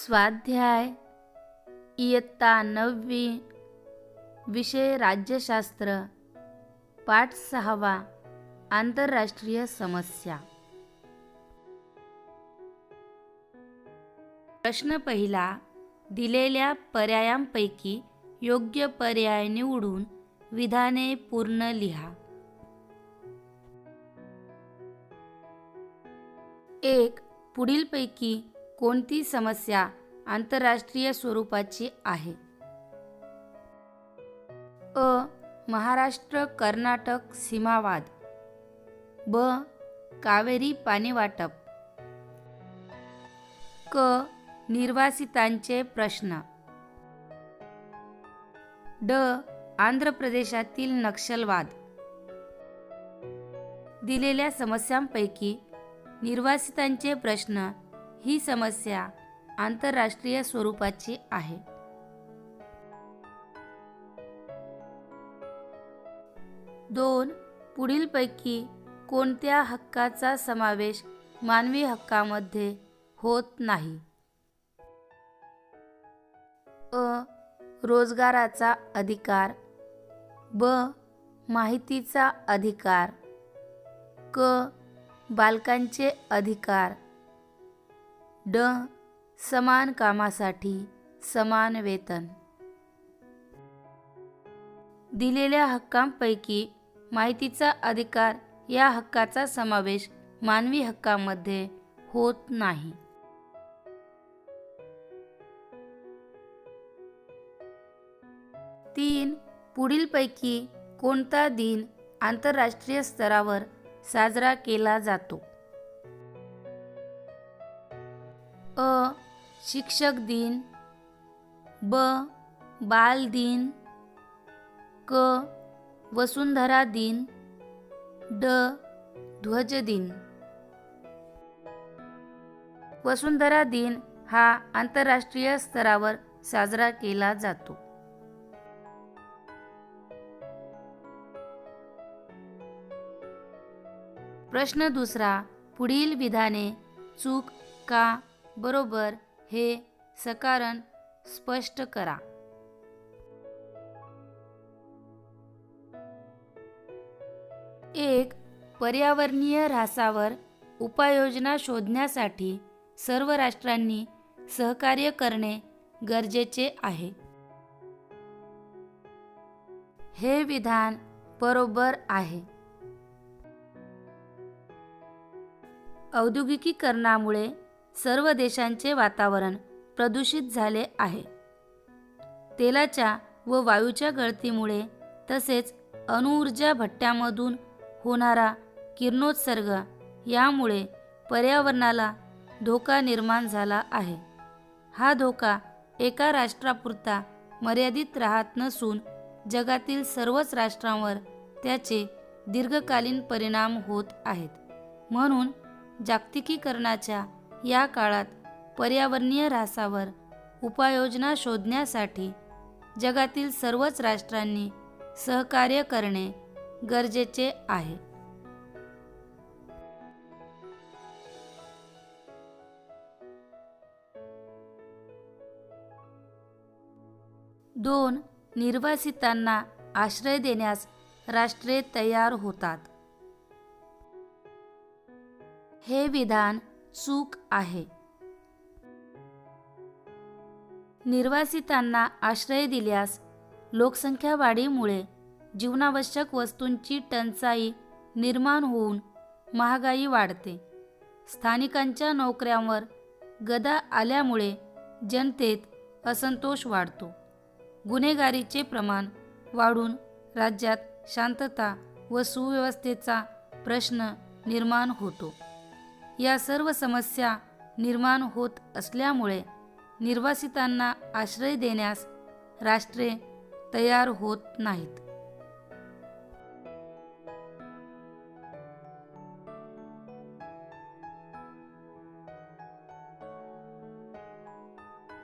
स्वाध्याय इयत्ता 9वी विषय राज्यशास्त्र पाठ 6 आंतरराष्ट्रीय समस्या। प्रश्न पहिला, दिलेल्या पर्यायांपैकी योग्य पर्याय निवडून विधाने पूर्ण लिहा। 1. पुढीलपैकी कोणती समस्या आंतरराष्ट्रीय स्वरूपाची आहे? अ. महाराष्ट्र कर्नाटक सीमावाद. ब. कावेरी पाणी वाटप. क. निर्वासितांचे प्रश्न. ड. आंध्र प्रदेशातील नक्षलवाद. दिलेल्या समस्यांपैकी निर्वासितांचे प्रश्न ही समस्या आंतरराष्ट्रीय स्वरूपाची आहे. 2. पुढीलपैकी कोणत्या हक्काचा समावेश मानवी हक्कामध्ये होत नाही? अ. रोजगाराचा अधिकार. ब. माहितीचा अधिकार. क. बालकांचे अधिकार. ड. समान कामासाठी समान वेतन. दिलेल्या हक्कांपैकी माहितीचा अधिकार या हक्काचा समावेश मानवी हक्कामध्ये होत नाही. 3. पुढीलपैकी कोणता दिन आंतरराष्ट्रीय स्तरावर साजरा केला जातो? अ. शिक्षक दिन. ब. बाल दिन. क. वसुंधरा दिन. ड. ध्वज दिन. वसुंधरा दिन हा आंतरराष्ट्रीय स्तरावर साजरा केला जातो. प्रश्न दुसरा, पुढील विधाने चूक का बरोबर हे सकारण स्पष्ट करा. 1. पर्यावरणीय ऱ्हासावर उपाययोजना शोधण्यासाठी सर्व राष्ट्रांनी सहकार्य करणे गरजेचे आहे. हे विधान बरोबर आहे. औद्योगिकीकरणामुळे सर्व देशांचे वातावरण प्रदूषित झाले आहे. तेलाच्या व वायूच्या गळतीमुळे तसेच अणुऊर्जा भट्ट्यामधून होणारा किरणोत्सर्ग यामुळे पर्यावरणाला धोका निर्माण झाला आहे. हा धोका एका राष्ट्रापुरता मर्यादित राहत नसून जगातील सर्वच राष्ट्रांवर त्याचे दीर्घकालीन परिणाम होत आहेत. म्हणून जागतिकीकरणाच्या या काळात पर्यावरणीय ऱ्हासावर उपाययोजना शोधण्यासाठी जगातील सर्वच राष्ट्रांनी सहकार्य करणे गरजेचे आहे. 2. निर्वासितांना आश्रय देण्यास राष्ट्रे तयार होतात. हे विधान चूक आहे. निर्वासितांना आश्रय दिल्यास लोकसंख्या वाढीमुळे जीवनावश्यक वस्तूंची टंचाई निर्माण होऊन महागाई वाढते. स्थानिकांच्या नोकऱ्यांवर गदा आल्यामुळे जनतेत असंतोष वाढतो. गुन्हेगारीचे प्रमाण वाढून राज्यात शांतता व सुव्यवस्थेचा प्रश्न निर्माण होतो. या सर्व समस्या निर्माण होत असल्यामुळे निर्वासितांना आश्रय देण्यास राष्ट्रे तयार होत नाहीत.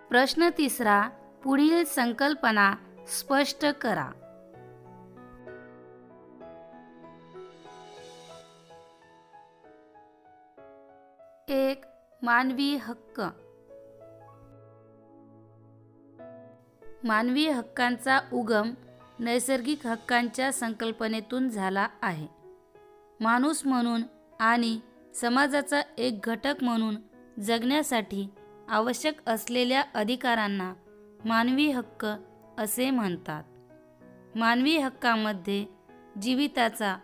प्रश्न तिसरा, पुढील संकल्पना स्पष्ट करा. 1. मानवी हक्क. मानवी हक्कांचा उगम नैसर्गिक हक्कांच्या संकल्पनेतून झाला आहे. माणूस म्हणून आणि समाजाचा एक घटक म्हणून जगण्यासाठी आवश्यक असलेल्या अधिकारांना मानवी हक्क असे म्हणतात. मानवी हक्कांमध्ये जीविताचा,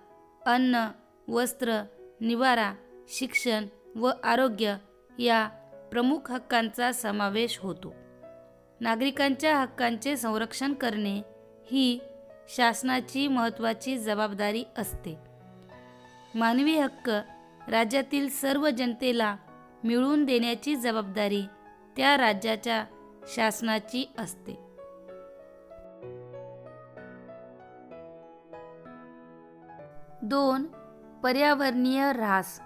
अन्न, वस्त्र, निवारा, शिक्षण व आरोग्य या प्रमुख हक्कांचा समावेश होतो. नागरिकांच्या हक्कांचे संरक्षण करणे ही शासनाची महत्त्वाची जबाबदारी असते. मानवी हक्क राज्यातील सर्व जनतेला मिळवून देण्याची जबाबदारी त्या राज्याच्या शासनाची असते. 2. पर्यावरणीय ऱ्हास.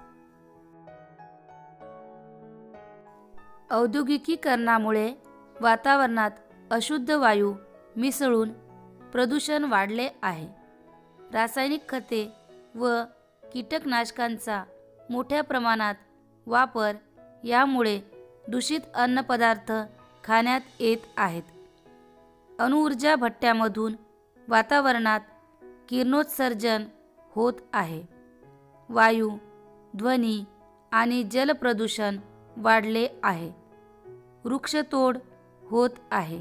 औद्योगिकीकरणामुळे वातावरणात अशुद्ध वायू मिसळून प्रदूषण वाढले आहे. रासायनिक खते व कीटकनाशकांचा मोठ्या प्रमाणात वापर यामुळे दूषित अन्नपदार्थ खाण्यात येत आहेत. अणुऊर्जा भट्ट्यामधून वातावरणात किरणोत्सर्जन होत आहे. वायू, ध्वनी आणि जलप्रदूषण वाढले आहे. वृक्षतोड होत आहे.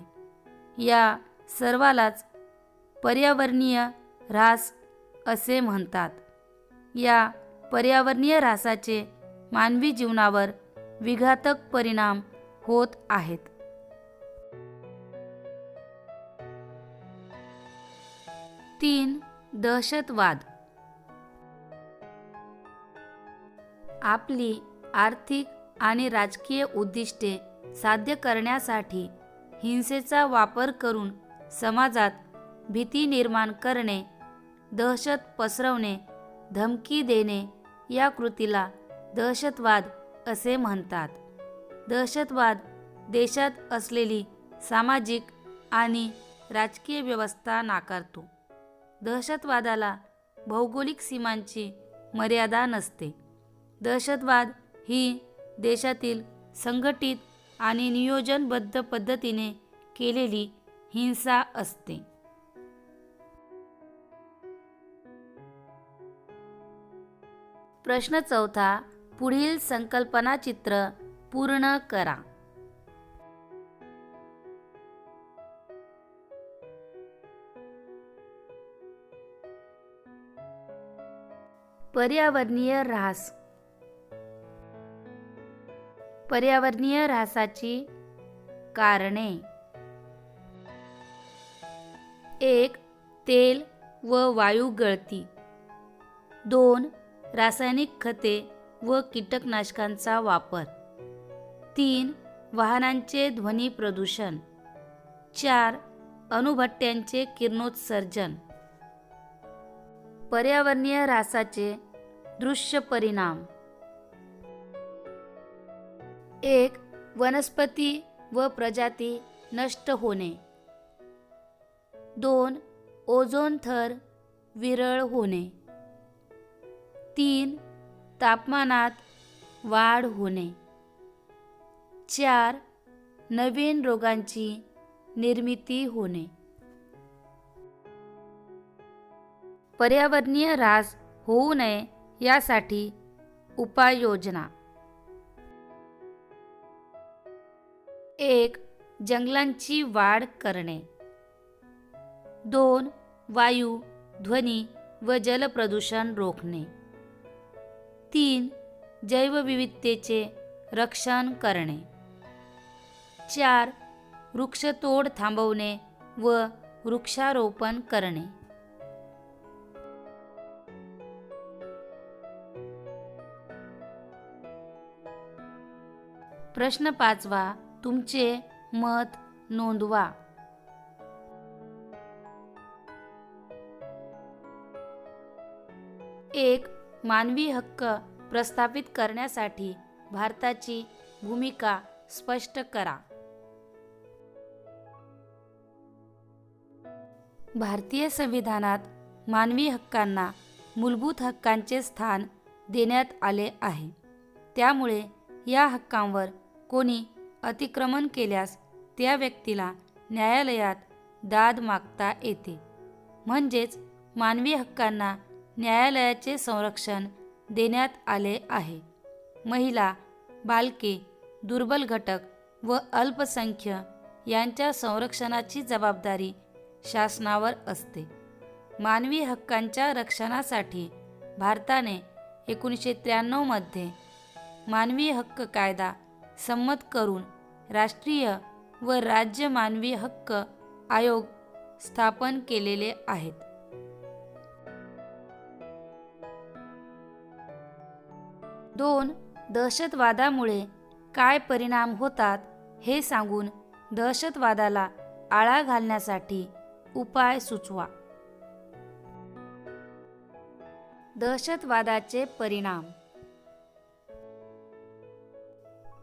या सर्वालाच पर्यावरणीय ऱ्हास असे म्हणतात. या पर्यावरणीय ऱ्हासाचे मानवी जीवनावर विघातक परिणाम होत आहेत. 3. दहशतवाद. आपली आर्थिक आणि राजकीय उद्दिष्टे साध्य करण्यासाठी हिंसेचा वापर करून समाजात भीती निर्माण करणे, दहशत पसरवणे, धमकी देणे या कृतीला दहशतवाद असे म्हणतात. दहशतवाद देशात असलेली सामाजिक आणि राजकीय व्यवस्था नाकारतो. दहशतवादाला भौगोलिक सीमांची मर्यादा नसते. दहशतवाद ही देशातील संघटित आणि नियोजनबद्ध पद्धतीने केलेली हिंसा असते. प्रश्न 4. पुढील संकल्पनाचित्र पूर्ण करा. पर्यावरणीय ऱ्हास. पर्यावरणीय ऱ्हासाची कारणे. 1. तेल व वायू गळती. 2. रासायनिक खते व कीटकनाशकांचा वापर. 3. वाहनांचे ध्वनी प्रदूषण. 4. अणुभट्ट्यांचे किरणोत्सर्जन. पर्यावरणीय ऱ्हासाचे दृश्य परिणाम. 1. वनस्पती व प्रजाती नष्ट होणे. 2. ओझोन थर विरळ होणे. 3. तापमानात वाढ होणे. 4. नवीन रोगांची निर्मिती होणे. पर्यावरणीय ऱ्हास होऊ नये यासाठी उपाययोजना. 1. जंगलांची वाढ करणे. 2. वायू, ध्वनी व जलप्रदूषण रोखणे. 3. जैवविविधतेचे रक्षण करणे. 4. वृक्षतोड थांबवणे व वृक्षारोपण करणे. प्रश्न 5. तुमचे मत नोंदवा. 1. मानवी हक्क प्रस्थापित करण्यासाठी भारताची भूमिका स्पष्ट करा. भारतीय संविधानात मानवी हक्कांना मूलभूत हक्कांचे स्थान देण्यात आले आहे. त्यामुळे या हक्कांवर कोणी अतिक्रमण केल्यास त्या व्यक्तीला न्यायालयात दाद मागता येते. म्हणजेच मानवी हक्कांना न्यायालयाचे संरक्षण देण्यात आले आहे. महिला, बालके, दुर्बल घटक व अल्पसंख्य यांच्या संरक्षणाची जबाबदारी शासनावर असते. मानवी हक्कांच्या रक्षणासाठी भारताने 1993 मध्ये मानवी हक्क कायदा संमत करून राष्ट्रीय व राज्य मानवी हक्क आयोग स्थापन केलेले आहेत. दोन, दहशतवादामुळे काय परिणाम होतात हे सांगून दहशतवादाला आळा घालण्यासाठी उपाय सुचवा. दहशतवादाचे परिणाम.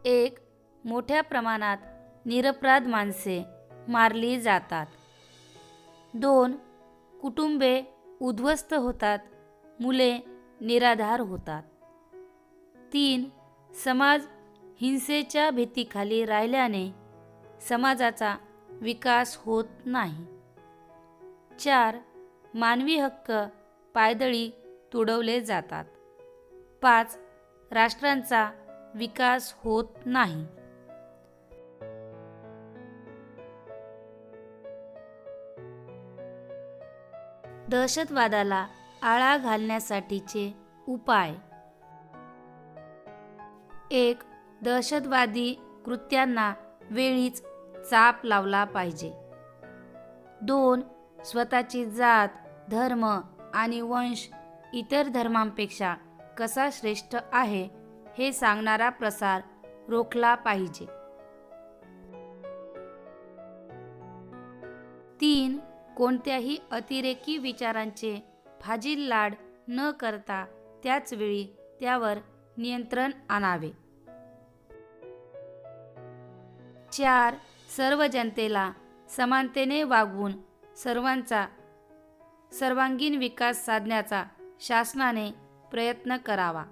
1. मोठ्या प्रमाणात निरपराध माणसे मारली जातात. 2. कुटुंबे उद्ध्वस्त होतात, मुले निराधार होतात. 3. समाज हिंसेच्या भीतीखाली राहिल्याने समाजाचा विकास होत नाही. 4. मानवी हक्क पायदळी तुडवले जातात. 5. राष्ट्रांचा विकास होत नाही. दहशतवादाला आळा घालण्यासाठीचे उपाय. 1. दहशतवादी कृत्यांना वेळीच चाप लावला पाहिजे. 2. स्वतःची जात, धर्म आणि वंश इतर धर्मांपेक्षा कसा श्रेष्ठ आहे हे सांगणारा प्रसार रोखला पाहिजे. 3. कोणत्याही अतिरेकी विचारांचे फाजील लाड न करता त्याच वेळी त्यावर नियंत्रण आणावे. 4. सर्व जनतेला समानतेने वागवून सर्वांचा सर्वांगीण विकास साधण्याचा शासनाने प्रयत्न करावा.